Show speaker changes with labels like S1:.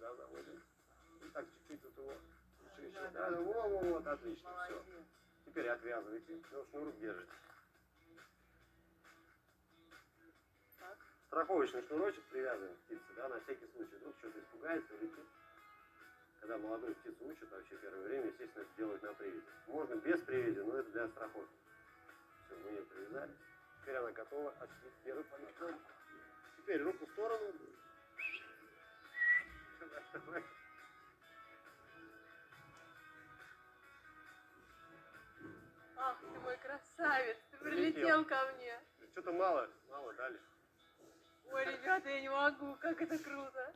S1: сюда заводим. И так чуть-чуть вот его. Еще. Да, вот, отлично, все. Теперь отвязывайте, но шнурок держите.
S2: Так.
S1: Страховочный шнурочек привязываем к птице, да, на всякий случай. Вдруг что-то испугается, улетит. Когда молодую птицу учат, вообще первое время, естественно, это делать на привязи. Можно без привязи, но это для страховки. Все, мы ее привязали. Теперь она готова отшлить первый полет. Теперь руку в сторону.
S2: Ах ты мой красавец, ты прилетел ко мне.
S1: Что-то мало дали.
S2: Ой, ребята, я не могу, как это круто.